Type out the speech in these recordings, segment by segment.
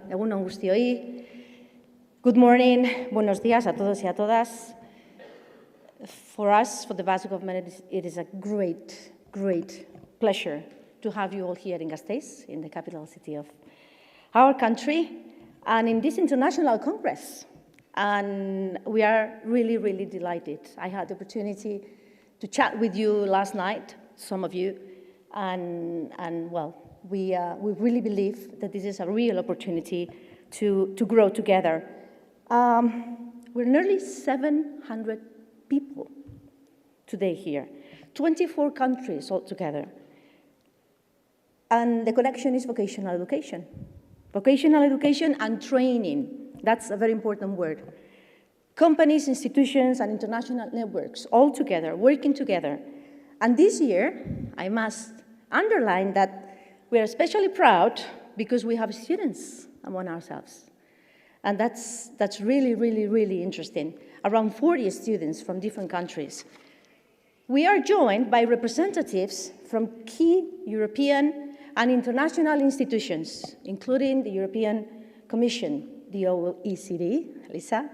egun on guztioi. Good morning, buenos días a todos y a todas. For us, for the Basque government, it is a great, great pleasure to have you all here in Gasteiz, in the capital city of our country, and in this international congress. And we are really, really delighted. I had the opportunity to chat with you last night, some of you, and well, we really believe that this is a real opportunity to grow together. We're nearly 700 people today here, 24 countries altogether. And the connection is vocational education. Vocational education and training, that's a very important word. Companies, institutions, and international networks all together, working together. And this year, I must underline that we are especially proud because we have students among ourselves. And that's really, really, really interesting. Around 40 students from different countries. We are joined by representatives from key European and international institutions, including the European Commission, the OECD, Lisa,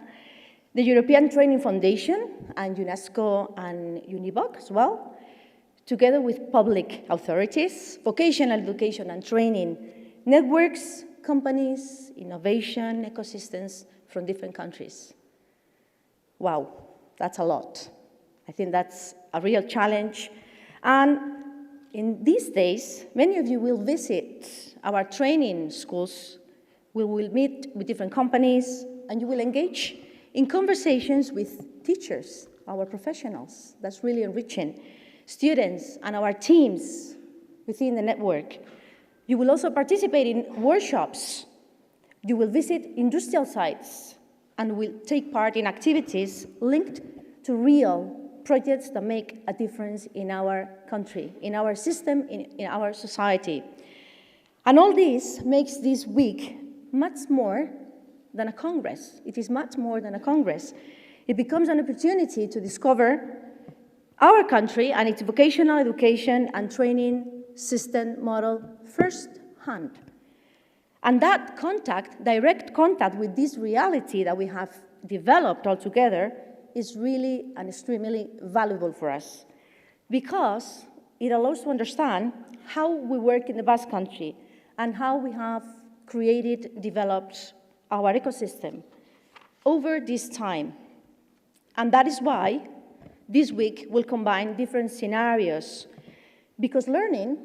the European Training Foundation, and UNESCO and UNIVOC as well, together with public authorities, vocational education and training networks, companies, innovation, ecosystems from different countries. Wow, that's a lot. I think that's a real challenge. And in these days, many of you will visit our training schools. We will meet with different companies, and you will engage in conversations with teachers, our professionals. That's really enriching. Students and our teams within the network. You will also participate in workshops. You will visit industrial sites and will take part in activities linked to real projects that make a difference in our country, in our system, in our society. And all this makes this week much more than a congress. It is much more than a congress. It becomes an opportunity to discover our country and its vocational education and training system model firsthand. And that contact, direct contact with this reality that we have developed all together is really and extremely valuable for us because it allows to understand how we work in the Basque Country and how we have created, developed our ecosystem over this time. And that is why this week will combine different scenarios because learning,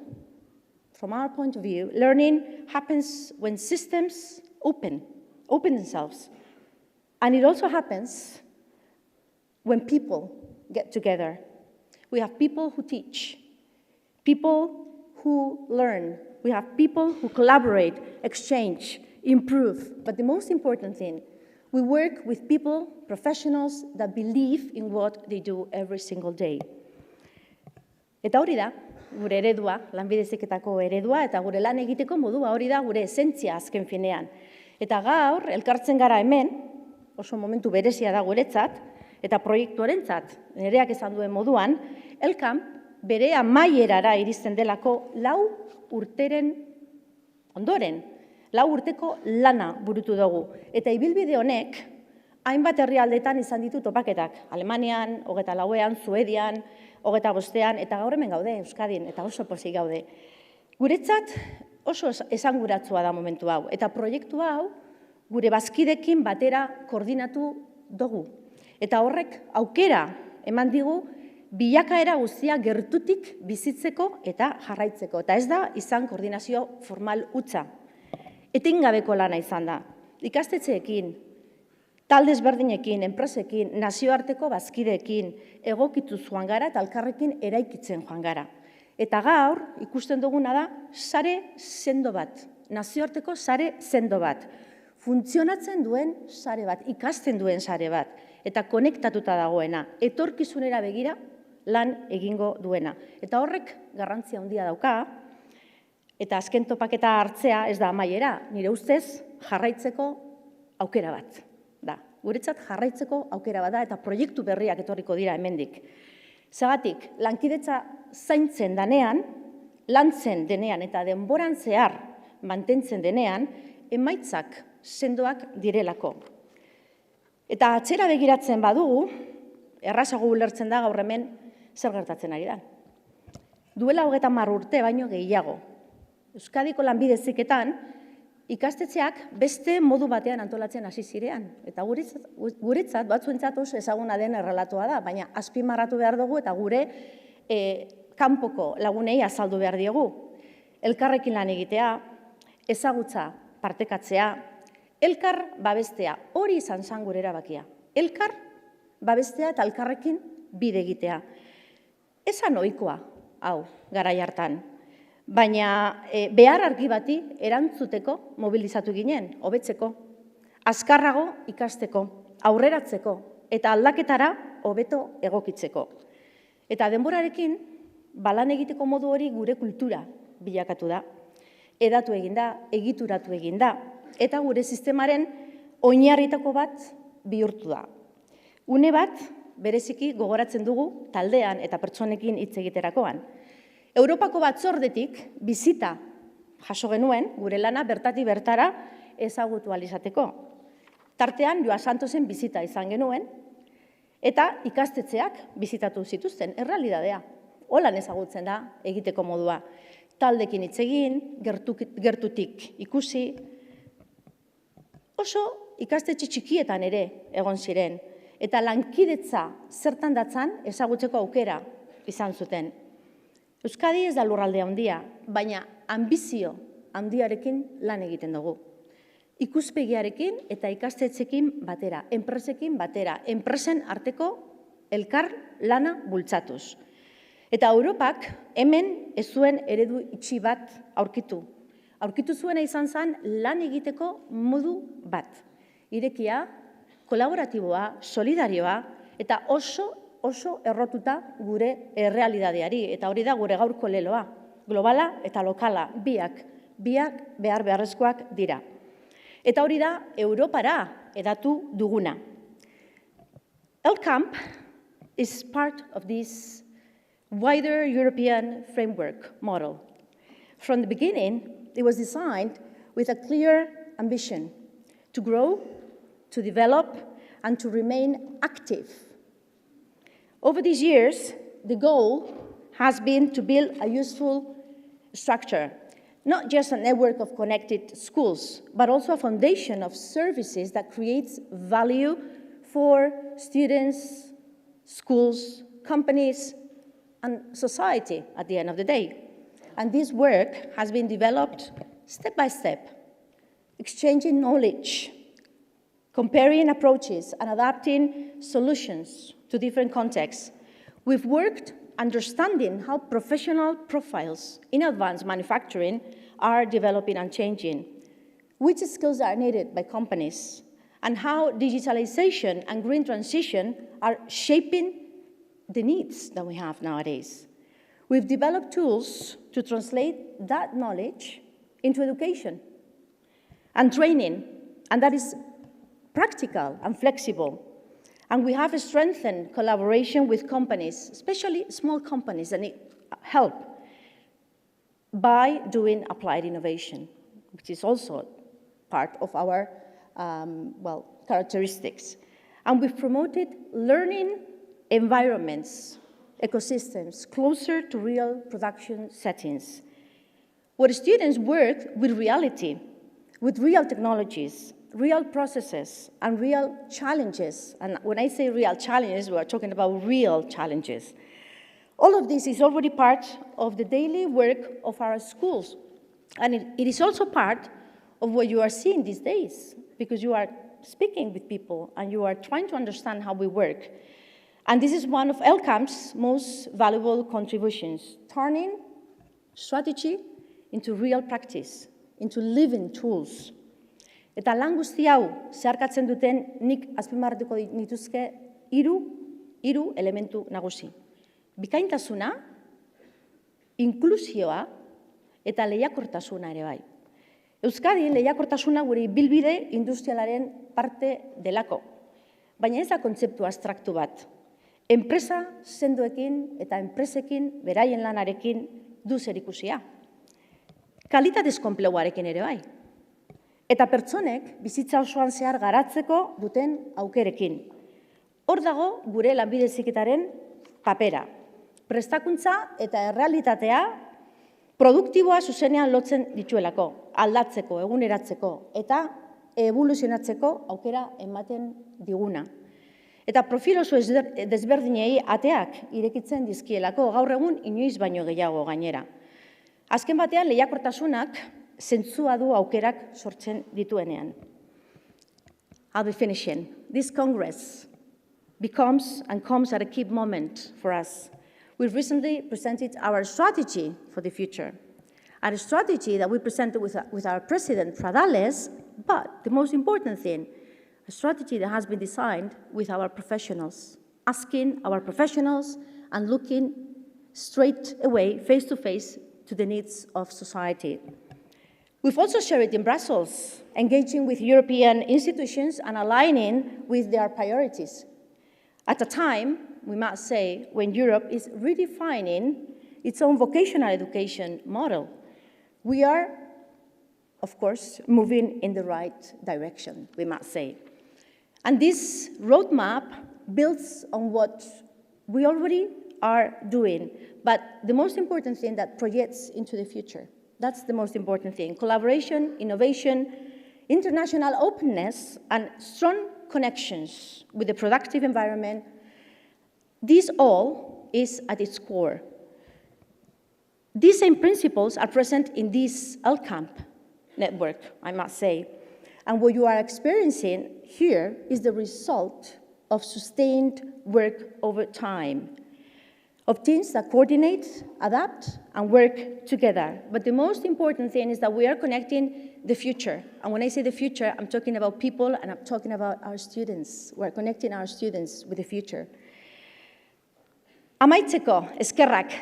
from our point of view, learning happens when systems open themselves. And it also happens when people get together. We have people who teach, people who learn, we have people who collaborate, exchange, improve. But the most important thing, we work with people, professionals that believe in what they do every single day. Eta hori da, gure eredua, lanbide heziketako eredua, eta gure lan egiteko modua hori da gure esentzia azken finean. Eta gaur, elkartzen gara hemen, oso momentu berezia da guretzat, eta proiektuarentzat, nereak esan duen moduan, Elkam bere amaierara iristen delako 4 urteren ondoren, 4 urteko lana burutu dugu. Eta ibilbide honek, hainbat herrialdetan izan ditu topaketak. Alemanian, 24an, Suedian, 25an, eta gaur hemen gaude, Euskadin, eta oso pozik gaude. Guretzat oso esanguratsua da momentu hau, eta proiektu hau gure bazkidekin batera koordinatu dugu. Eta horrek aukera eman digu bilakaera guztia gertutik bizitzeko eta jarraitzeko. Eta ez da izan koordinazio formal hutsa. Etengabeko lana izan da. Ikastetxeekin, talde ezberdinekin, enpresekin, nazioarteko bazkideekin, egokituz joan gara eta elkarrekin eraikitzen joan gara. Eta gaur ikusten duguna da sare sendo bat, nazioarteko sare sendo bat. Funtzionatzen duen sare bat, ikasten duen sare bat, eta konektatuta dagoena, etorkizunera begira lan egingo duena. Eta horrek garrantzia handia dauka, eta azken topaketa hartzea ez da amaiera, nire ustez jarraitzeko aukera bat da. Guretzat jarraitzeko aukera bat da, eta proiektu berriak etorriko dira hemendik. Zagatik, lankidetza zaintzen danean, lantzen denean eta denboran zehar mantentzen denean, emaitzak sendoak direlako. Eta atzera begiratzen badugu, errazago ulertzen da gaur hemen zer gertatzen ari da. Duela 30 urte baino gehiago. Euskadiko lanbide heziketan ikastetxeak beste modu batean antolatzen hasi zirean. Eta guretzat, batzuentzat oso ezaguna den errelatoa da, baina azpimarratu behar dugu eta gure kanpoko lagunei azaldu behar diegu. Elkarrekin lan egitea, ezagutza partekatzea, elkar babestea, hori izan zen gure erabakia. Elkar babestea eta elkarrekin bide egitea. Esan ohikoa, hau, garai hartan. Baina behar argi bati erantzuteko mobilizatu ginen, hobetzeko, azkarrago ikasteko, aurreratzeko eta aldaketara hobeto egokitzeko. Eta denborarekin, balan egiteko modu hori gure kultura bilakatu da. Edatu eginda, egituratu eginda, eta gure sistemaren oinarritako bat bihurtu da. Une bat, bereziki gogoratzen dugu taldean eta pertsonekin hitz egiterakoan. Europako batzordetik bizita jaso genuen, gure lana bertatik bertara ezagutu ahal izateko. Tartean, Joa Santosen bizita izan genuen, eta ikastetxeak bizitatu zituzten, errealitatea. Holan ezagutzen da egiteko modua. Taldekin hitz egin, gertutik ikusi, oso ikastetxe txikietan ere egon ziren, eta lankidetza zertan datzan ezagutzeko aukera izan zuten. Euskadi ez da lurralde handia, baina ambizio handiarekin lan egiten dugu. Ikuspegiarekin eta ikastetxekin batera, enpresekin batera, enpresen arteko elkar lana bultzatuz. Eta Europak hemen ez zuen eredu itxi bat aurkitu. Aurkitu zuena izan zen lan egiteko modu bat. Irekia, kolaboratiboa, solidarioa eta oso errotuta gure errealitateari. Eta hori da gure gaurko leloa. Globala eta lokala, biak behar beharrezkoak dira. Eta hori da Europara edatu duguna. ELCAMP is part of this wider European framework model. From the beginning, it was designed with a clear ambition to grow, to develop, and to remain active. Over these years, the goal has been to build a useful structure, not just a network of connected schools, but also a foundation of services that creates value for students, schools, companies, and society at the end of the day. And this work has been developed step by step, exchanging knowledge, comparing approaches, and adapting solutions to different contexts. We've worked understanding how professional profiles in advanced manufacturing are developing and changing, which skills are needed by companies, and how digitalization and green transition are shaping the needs that we have nowadays. We've developed tools to translate that knowledge into education and training, and that is practical and flexible. And we have strengthened collaboration with companies, especially small companies that need help, by doing applied innovation, which is also part of our characteristics. And we've promoted learning environments, ecosystems, closer to real production settings, where students work with reality, with real technologies, real processes, and real challenges. And when I say real challenges, we are talking about real challenges. All of this is already part of the daily work of our schools. And it is also part of what you are seeing these days, because you are speaking with people and you are trying to understand how we work. And this is one of ELCAMP's most valuable contributions, turning strategy into real practice, into living tools. Eta lan guzti hau zeharkatzen duten nik azpimarratuko nituzke hiru elementu nagusi. Bikaintasuna, inklusioa eta lehiakortasuna ere bai. Euskadin lehiakortasuna gure ibilbide industrialaren parte delako, baina ez da kontzeptu abstraktu bat. Enpresa sendoekin eta enpresekin beraien lanarekin du zerikusia. Kalitatezko enpleguarekin ere bai. eta pertsonek bizitza osoan zehar garatzeko duten aukerekin. Hor dago gure lanbide heziketaren papera. Prestakuntza eta errealitatea produktiboa zuzenean lotzen dituelako, aldatzeko, eguneratzeko eta evoluzionatzeko aukera ematen diguna. Eta profil oso desberdinei ateak irekitzen dizkielako, gaur egun inoiz baino gehiago gainera. Azken batean, lehiakortasunak zentzua du aukerak sortzen dituenean. I'll be finishing. This Congress becomes and comes at a key moment for us. We've recently presented our strategy for the future, a strategy that we presented with our president, Pradales, but the most important thing, a strategy that has been designed with our professionals, asking our professionals and looking straight away, face-to-face, to the needs of society. We've also shared it in Brussels, engaging with European institutions and aligning with their priorities. At a time, we must say, when Europe is redefining its own vocational education model, we are, of course, moving in the right direction, we must say. And this roadmap builds on what we already are doing, but the most important thing that projects into the future. That's the most important thing. Collaboration, innovation, international openness, and strong connections with the productive environment. This all is at its core. These same principles are present in this LCAMP network, I must say. And what you are experiencing here is the result of sustained work over time, of teams that coordinate, adapt, and work together. But the most important thing is that we are connecting the future. And when I say the future, I'm talking about people and I'm talking about our students. We're connecting our students with the future. Amaitzeko, eskerrak.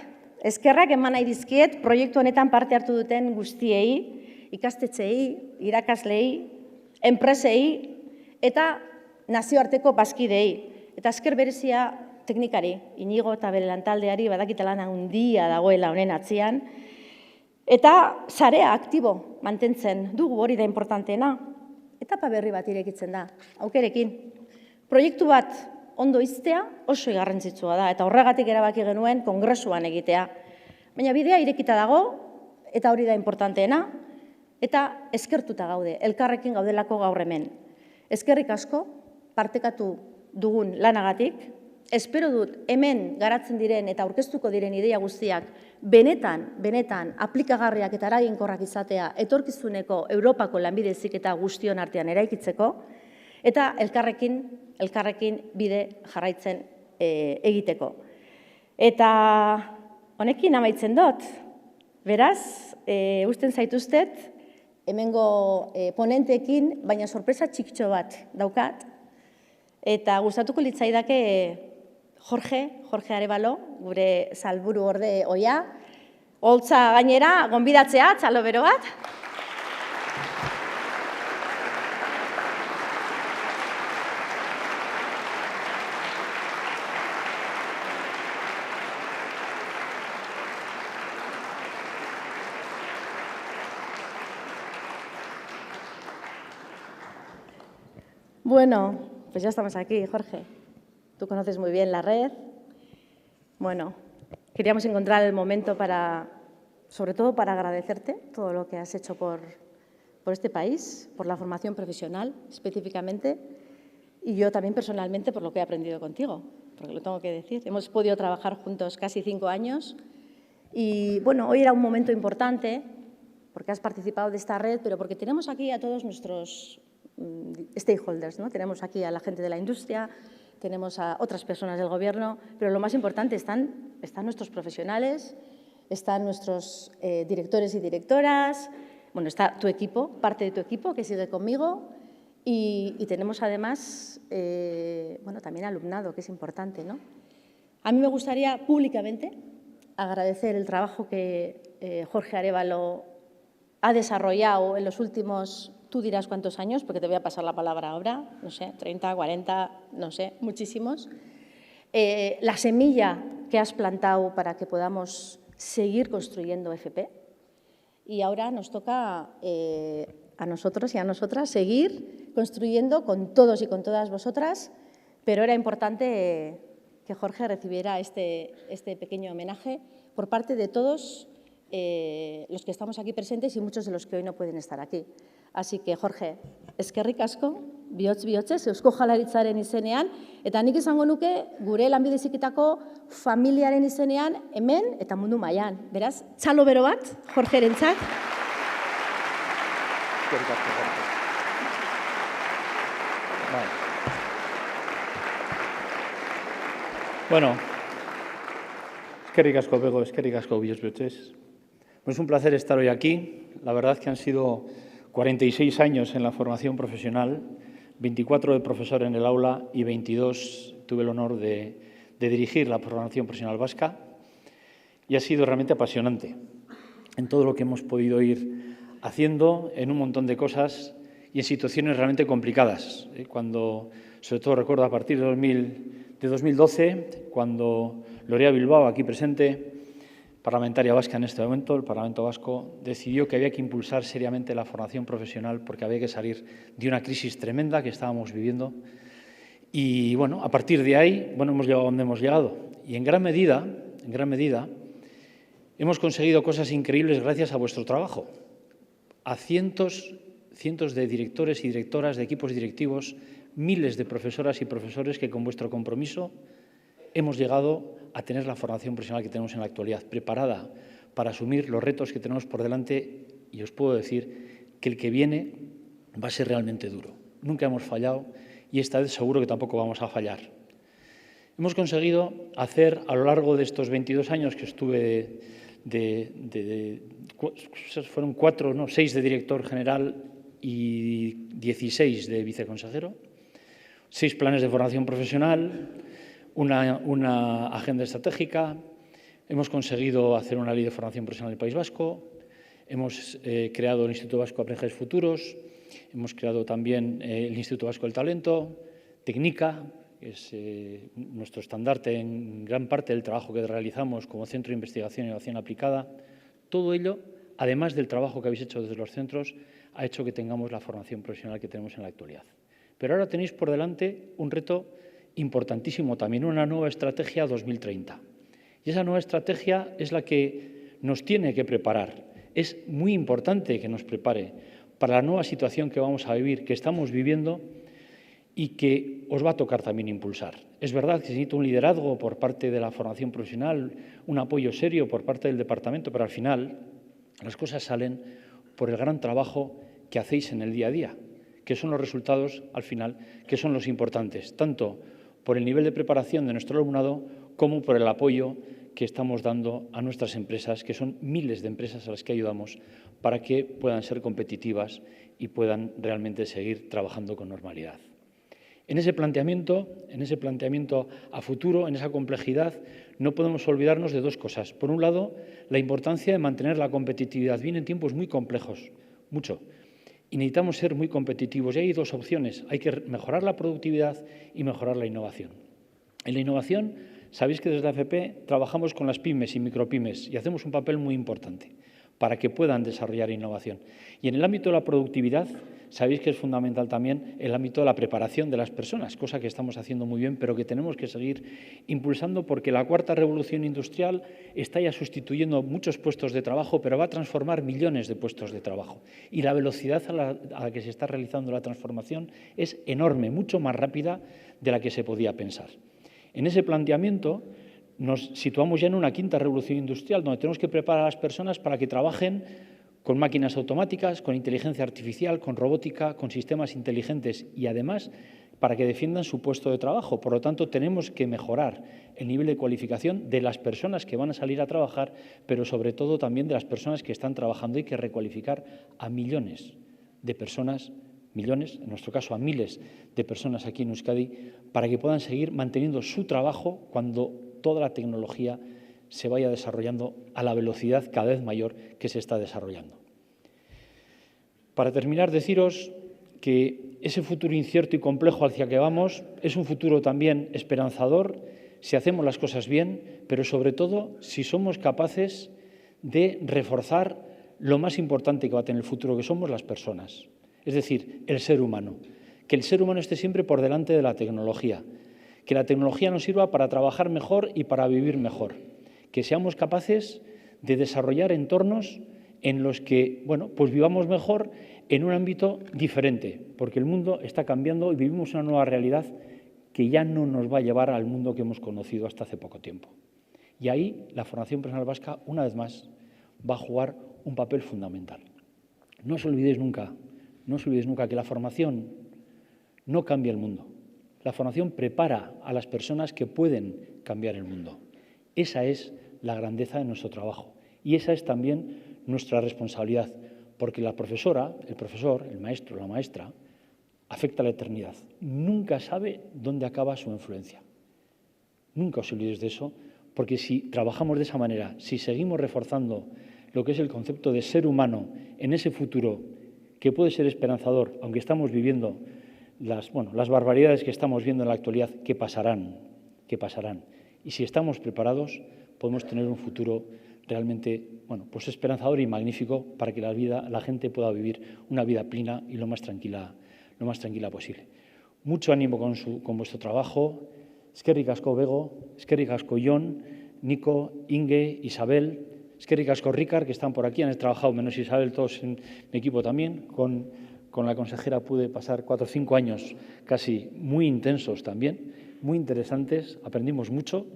Eskerrak eman nahi dizkiet proiektu honetan parte hartu duten guztiei, ikastetxeei, irakaslei, enpresei eta nazioarteko bazkideei. Eta esker berezia teknikari, Inigo eta bere lantaldeari badakite lan handia dagoela honen atzean. Eta sarea aktibo mantentzen dugu, hori da importanteena. Etapa berri bat irekitzen da, aukerekin. Proiektu bat ondo iztea oso garrantzitsua da, eta horregatik erabaki genuen kongresuan egitea. Baina bidea irekita dago, eta hori da importanteena, eta eskertuta gaude, elkarrekin gaudelako gaur hemen. Eskerrik asko, partekatu dugun lanagatik, espero dut hemen garatzen diren eta aurkeztuko diren ideia guztiak benetan aplikagarriak eta eraginkorrak izatea etorkizuneko Europako lanbide heziketa guztion artean eraikitzeko, eta elkarrekin bide jarraitzen egiteko. Eta honekin amaitzen dut, beraz, usten zaituztet, hemengo ponenteekin, baina sorpresa txikitxo bat daukat, eta gustatuko litzaidake Jorge Arévalo, gure salburu orde ohia, holtza gainera, gonbidatzea, txalo bero bat. Bueno, pues ya estamos aquí, Jorge. Tú conoces muy bien la red. Bueno, queríamos encontrar el momento sobre todo para agradecerte todo lo que has hecho por este país, por la formación profesional específicamente, y yo también personalmente por lo que he aprendido contigo, porque lo tengo que decir. Hemos podido trabajar juntos casi 5 años y, bueno, hoy era un momento importante porque has participado de esta red, pero porque tenemos aquí a todos nuestros stakeholders, ¿no? Tenemos aquí a la gente de la industria, tenemos a otras personas del gobierno, pero lo más importante están nuestros profesionales, están nuestros directores y directoras, bueno, está tu equipo, parte de tu equipo que sigue conmigo y tenemos además, bueno, también alumnado, que es importante, ¿no? A mí me gustaría públicamente agradecer el trabajo que Jorge Arévalo ha desarrollado en los últimos, tú dirás cuántos años, porque te voy a pasar la palabra ahora, no sé, 30, 40, no sé, muchísimos. La semilla que has plantado para que podamos seguir construyendo FP. Y ahora nos toca a nosotros y a nosotras seguir construyendo con todos y con todas vosotras, pero era importante que Jorge recibiera este pequeño homenaje por parte de todos los que estamos aquí presentes y muchos de los que hoy no pueden estar aquí. Así que, Jorge, eskerrik asko, bihotz-bihotzez, Eusko Jaurlaritzaren izenean, eta nik izango nuke gure Lanbide Heziketako familiaren izenean hemen eta mundu mailan. Beraz, txalo bero bat, Jorgerentzat. Eskerrik asko, Jorge. Bueno, eskerrik asko, Bego, eskerrik asko, bihotz-bihotzez. Es un placer estar hoy aquí. La verdad que han sido 46 años en la formación profesional, 24 de profesor en el aula y 22 tuve el honor de dirigir la formación profesional vasca. Y ha sido realmente apasionante en todo lo que hemos podido ir haciendo, en un montón de cosas y en situaciones realmente complicadas. Cuando, sobre todo recuerdo a partir de 2012, cuando Lorea Bilbao, aquí presente, parlamentaria vasca en este momento, el Parlamento Vasco, decidió que había que impulsar seriamente la formación profesional porque había que salir de una crisis tremenda que estábamos viviendo. Y, bueno, a partir de ahí, bueno, hemos llegado a donde hemos llegado. Y en gran medida, hemos conseguido cosas increíbles gracias a vuestro trabajo. A cientos de directores y directoras de equipos directivos, miles de profesoras y profesores que con vuestro compromiso hemos llegado a tener la formación profesional que tenemos en la actualidad, preparada para asumir los retos que tenemos por delante, y os puedo decir que el que viene va a ser realmente duro. Nunca hemos fallado y esta vez seguro que tampoco vamos a fallar. Hemos conseguido hacer a lo largo de estos 22 años que estuve fueron 6 de director general y 16 de viceconsejero, 6 planes de formación profesional, una agenda estratégica, hemos conseguido hacer una ley de formación profesional del País Vasco, hemos creado el Instituto Vasco de Aprendizajes Futuros, hemos creado también el Instituto Vasco del Talento, Tecnica, que es nuestro estandarte en gran parte del trabajo que realizamos como Centro de Investigación e Innovación Aplicada. Todo ello, además del trabajo que habéis hecho desde los centros, ha hecho que tengamos la formación profesional que tenemos en la actualidad. Pero ahora tenéis por delante un reto importantísimo también, una nueva estrategia 2030. Y esa nueva estrategia es la que nos tiene que preparar. Es muy importante que nos prepare para la nueva situación que vamos a vivir, que estamos viviendo y que os va a tocar también impulsar. Es verdad que se necesita un liderazgo por parte de la formación profesional, un apoyo serio por parte del departamento, pero al final las cosas salen por el gran trabajo que hacéis en el día a día, que son los resultados, al final, que son los importantes, tanto por el nivel de preparación de nuestro alumnado como por el apoyo que estamos dando a nuestras empresas, que son miles de empresas a las que ayudamos para que puedan ser competitivas y puedan realmente seguir trabajando con normalidad. En ese planteamiento a futuro, en esa complejidad, no podemos olvidarnos de dos cosas. Por un lado, la importancia de mantener la competitividad. Vienen tiempos muy complejos, mucho. Y necesitamos ser muy competitivos. Y hay dos opciones. Hay que mejorar la productividad y mejorar la innovación. En la innovación, sabéis que desde la FP trabajamos con las pymes y micropymes y hacemos un papel muy importante para que puedan desarrollar innovación. Y en el ámbito de la productividad, sabéis que es fundamental también el ámbito de la preparación de las personas, cosa que estamos haciendo muy bien, pero que tenemos que seguir impulsando porque la cuarta revolución industrial está ya sustituyendo muchos puestos de trabajo, pero va a transformar millones de puestos de trabajo. Y la velocidad a la que se está realizando la transformación es enorme, mucho más rápida de la que se podía pensar. En ese planteamiento nos situamos ya en una quinta revolución industrial, donde tenemos que preparar a las personas para que trabajen con máquinas automáticas, con inteligencia artificial, con robótica, con sistemas inteligentes y, además, para que defiendan su puesto de trabajo. Por lo tanto, tenemos que mejorar el nivel de cualificación de las personas que van a salir a trabajar, pero sobre todo también de las personas que están trabajando. Hay que recualificar a millones de personas, millones, en nuestro caso a miles de personas aquí en Euskadi, para que puedan seguir manteniendo su trabajo cuando toda la tecnología se vaya desarrollando a la velocidad cada vez mayor que se está desarrollando. Para terminar, deciros que ese futuro incierto y complejo hacia que vamos es un futuro también esperanzador si hacemos las cosas bien, pero sobre todo si somos capaces de reforzar lo más importante que va a tener el futuro, que somos las personas, es decir, el ser humano. Que el ser humano esté siempre por delante de la tecnología, que la tecnología nos sirva para trabajar mejor y para vivir mejor, que seamos capaces de desarrollar entornos en los que, bueno, pues vivamos mejor en un ámbito diferente, porque el mundo está cambiando y vivimos una nueva realidad que ya no nos va a llevar al mundo que hemos conocido hasta hace poco tiempo. Y ahí la formación profesional vasca, una vez más, va a jugar un papel fundamental. No os olvidéis nunca que la formación no cambia el mundo. La formación prepara a las personas que pueden cambiar el mundo. Esa es la grandeza de nuestro trabajo y esa es también nuestra responsabilidad, porque la profesora, el profesor, el maestro, la maestra, afecta a la eternidad. Nunca sabe dónde acaba su influencia. Nunca os olvidéis de eso, porque si trabajamos de esa manera, si seguimos reforzando lo que es el concepto de ser humano en ese futuro que puede ser esperanzador, aunque estamos viviendo las barbaridades que estamos viendo en la actualidad, que pasarán. Y si estamos preparados, podemos tener un futuro realmente pues esperanzador y magnífico para que la gente pueda vivir una vida plena y lo más tranquila posible. Mucho ánimo con vuestro trabajo. Eskerrik asko Bego, eskerrik asko Jon, Nico, Inge, Isabel, eskerrik asko Ricard, que están por aquí, han trabajado menos Isabel, todos en mi equipo también. Con la consejera pude pasar 4 o 5 años casi muy intensos también, muy interesantes, aprendimos mucho,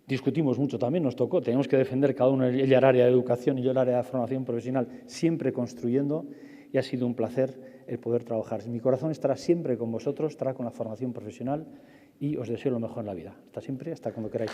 discutimos mucho también, nos tocó, tenemos que defender cada uno, ella el área de educación y yo el área de formación profesional, siempre construyendo, y ha sido un placer el poder trabajar. Mi corazón estará siempre con vosotros, estará con la formación profesional y os deseo lo mejor en la vida. Hasta siempre, hasta cuando queráis.